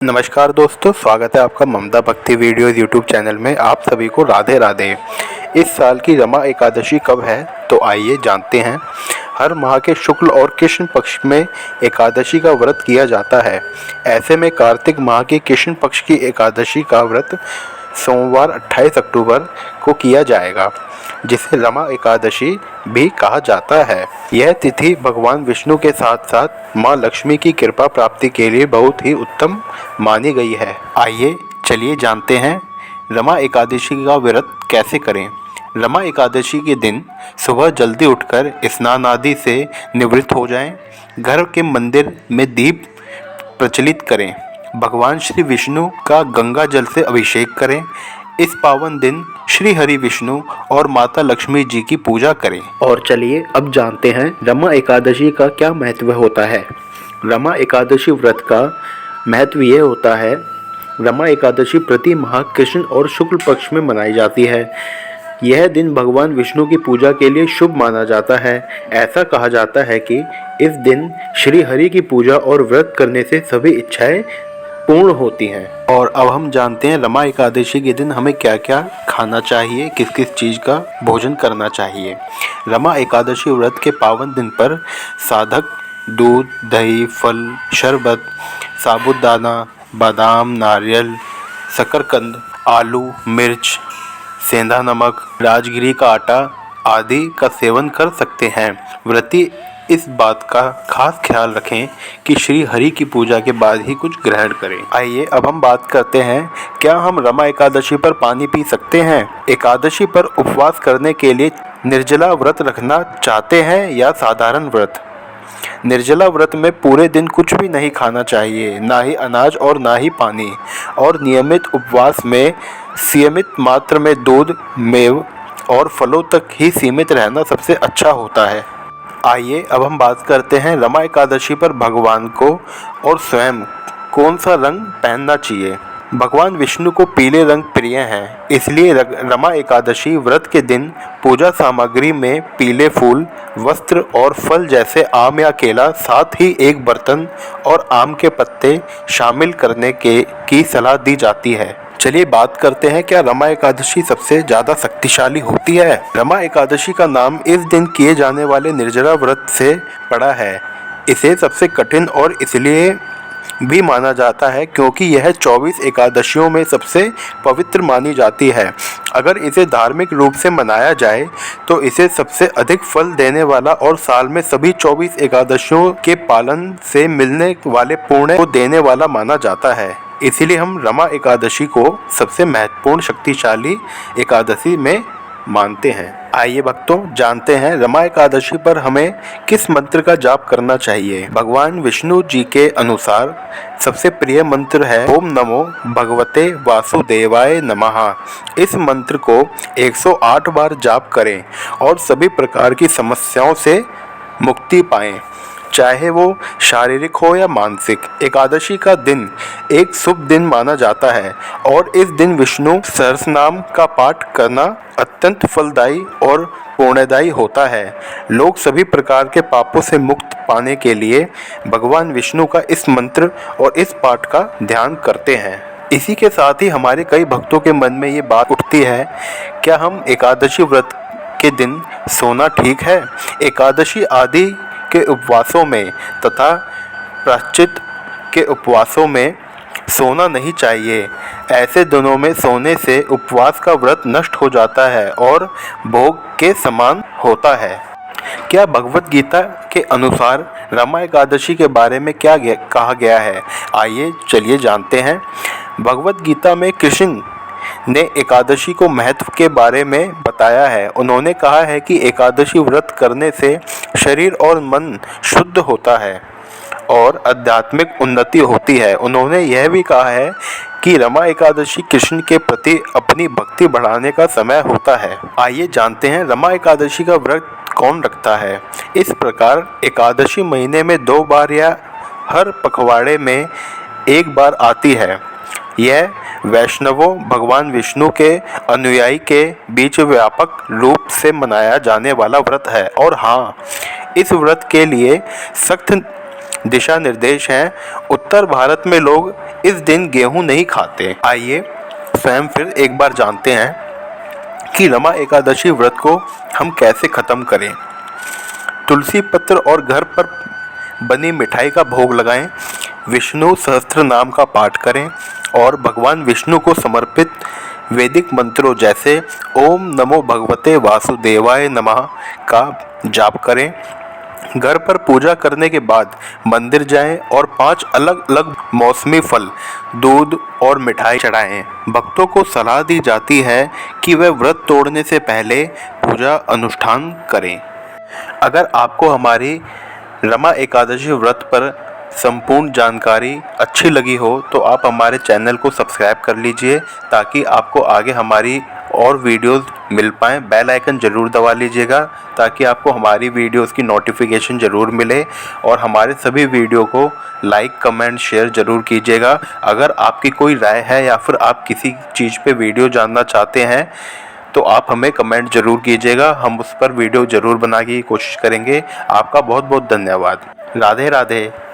नमस्कार दोस्तों, स्वागत है आपका ममता भक्ति वीडियोज़ यूट्यूब चैनल में। आप सभी को राधे राधे। इस साल की रमा एकादशी कब है, तो आइए जानते हैं। हर माह के शुक्ल और कृष्ण पक्ष में एकादशी का व्रत किया जाता है। ऐसे में कार्तिक माह की कृष्ण पक्ष की एकादशी का व्रत सोमवार 28 अक्टूबर को किया जाएगा, जिसे रमा एकादशी भी कहा जाता है। यह तिथि भगवान विष्णु के साथ साथ मां लक्ष्मी की कृपा प्राप्ति के लिए बहुत ही उत्तम मानी गई है। आइए चलिए जानते हैं रमा एकादशी का व्रत कैसे करें। रमा एकादशी के दिन सुबह जल्दी उठकर स्नान आदि से निवृत्त हो जाएं। घर के मंदिर में दीप प्रज्वलित करें। भगवान श्री विष्णु का गंगा जल से अभिषेक करें। इस पावन दिन श्री हरि विष्णु और माता लक्ष्मी जी की पूजा करें। और चलिए अब जानते हैं रमा एकादशी का क्या महत्व होता है। रमा एकादशी व्रत का महत्व ये होता है, रमा एकादशी प्रति माह कृष्ण और शुक्ल पक्ष में मनाई जाती है। यह दिन भगवान विष्णु की पूजा के लिए शुभ माना जाता है। ऐसा कहा जाता है कि इस दिन श्री हरि की पूजा और व्रत करने से सभी इच्छाएं पूर्ण होती हैं। और अब हम जानते हैं रमा एकादशी के दिन हमें क्या क्या खाना चाहिए, किस किस चीज़ का भोजन करना चाहिए। रमा एकादशी व्रत के पावन दिन पर साधक दूध, दही, फल, शरबत, साबूदाना, बादाम, नारियल, शकरकंद, आलू, मिर्च, सेंधा नमक, राजगिरी का आटा आदि का सेवन कर सकते हैं। व्रती इस बात का खास ख्याल रखें कि श्री हरि की पूजा के बाद ही कुछ ग्रहण करें। आइए अब हम बात करते हैं, क्या हम रमा एकादशी पर पानी पी सकते हैं। एकादशी पर उपवास करने के लिए निर्जला व्रत रखना चाहते हैं या साधारण व्रत। निर्जला व्रत में पूरे दिन कुछ भी नहीं खाना चाहिए, ना ही अनाज और ना ही पानी। और नियमित उपवास में सीमित मात्रा में दूध, मेव और फलों तक ही सीमित रहना सबसे अच्छा होता है। आइए अब हम बात करते हैं रमा एकादशी पर भगवान को और स्वयं कौन सा रंग पहनना चाहिए। भगवान विष्णु को पीले रंग प्रिय हैं, इसलिए रमा एकादशी व्रत के दिन पूजा सामग्री में पीले फूल, वस्त्र और फल जैसे आम या केला, साथ ही एक बर्तन और आम के पत्ते शामिल करने की सलाह दी जाती है। चलिए बात करते हैं, क्या रमा एकादशी सबसे ज़्यादा शक्तिशाली होती है। रमा एकादशी का नाम इस दिन किए जाने वाले निर्जला व्रत से पड़ा है। इसे सबसे कठिन और इसलिए भी माना जाता है क्योंकि यह 24 एकादशियों में सबसे पवित्र मानी जाती है। अगर इसे धार्मिक रूप से मनाया जाए तो इसे सबसे अधिक फल देने वाला और साल में सभी 24 एकादशियों के पालन से मिलने वाले पुण्य को देने वाला माना जाता है। इसीलिए हम रमा एकादशी को सबसे महत्वपूर्ण शक्तिशाली एकादशी में मानते हैं। आइए भक्तों जानते हैं रमा एकादशी पर हमें किस मंत्र का जाप करना चाहिए। भगवान विष्णु जी के अनुसार सबसे प्रिय मंत्र है ओम नमो भगवते वासुदेवाय नमः। इस मंत्र को 108 बार जाप करें और सभी प्रकार की समस्याओं से मुक्ति पाएं, चाहे वो शारीरिक हो या मानसिक। एकादशी का दिन एक शुभ दिन माना जाता है और इस दिन विष्णु सहस्रनाम का पाठ करना अत्यंत फलदायी और पुण्यदायी होता है। लोग सभी प्रकार के पापों से मुक्त पाने के लिए भगवान विष्णु का इस मंत्र और इस पाठ का ध्यान करते हैं। इसी के साथ ही हमारे कई भक्तों के मन में ये बात उठती है, क्या हम एकादशी व्रत के दिन सोना ठीक है। एकादशी आदि के उपवासों में तथा प्रायश्चित के उपवासों में सोना नहीं चाहिए। ऐसे दिनों में सोने से उपवास का व्रत नष्ट हो जाता है और भोग के समान होता है। क्या भगवत गीता के अनुसार रमा एकादशी के बारे में क्या कहा गया है, आइए चलिए जानते हैं। भगवत गीता में कृष्ण ने एकादशी को महत्व के बारे में बताया है। उन्होंने कहा है कि एकादशी व्रत करने से शरीर और मन शुद्ध होता है और आध्यात्मिक उन्नति होती है। उन्होंने यह भी कहा है कि रमा एकादशी कृष्ण के प्रति अपनी भक्ति बढ़ाने का समय होता है। आइए जानते हैं रमा एकादशी का व्रत कौन रखता है। इस प्रकार एकादशी महीने में 2 बार या हर पखवाड़े में 1 बार आती है। यह वैष्णवों भगवान विष्णु के अनुयायी के बीच व्यापक रूप से मनाया जाने वाला व्रत है। और हाँ, इस व्रत के लिए सख्त दिशा निर्देश हैं। उत्तर भारत में लोग इस दिन गेहूं नहीं खाते। आइए स्वयं फिर एक बार जानते हैं कि रमा एकादशी व्रत को हम कैसे खत्म करें। तुलसी पत्र और घर पर बनी मिठाई का भोग लगाएं, विष्णु सहस्त्र नाम का पाठ करें और भगवान विष्णु को समर्पित वैदिक मंत्रों जैसे ओम नमो भगवते वासुदेवाय नमः का जाप करें। घर पर पूजा करने के बाद मंदिर जाएं और 5 अलग अलग मौसमी फल, दूध और मिठाई चढ़ाएं। भक्तों को सलाह दी जाती है कि वे व्रत तोड़ने से पहले पूजा अनुष्ठान करें। अगर आपको हमारी रमा एकादशी व्रत पर संपूर्ण जानकारी अच्छी लगी हो तो आप हमारे चैनल को सब्सक्राइब कर लीजिए ताकि आपको आगे हमारी और वीडियोस मिल पाएँ। बेल आइकन ज़रूर दबा लीजिएगा ताकि आपको हमारी वीडियोस की नोटिफिकेशन ज़रूर मिले और हमारे सभी वीडियो को लाइक कमेंट शेयर ज़रूर कीजिएगा। अगर आपकी कोई राय है या फिर आप किसी चीज़ पे वीडियो जानना चाहते हैं तो आप हमें कमेंट ज़रूर कीजिएगा, हम उस पर वीडियो ज़रूर बनाने की कोशिश करेंगे। आपका बहुत बहुत धन्यवाद। राधे राधे।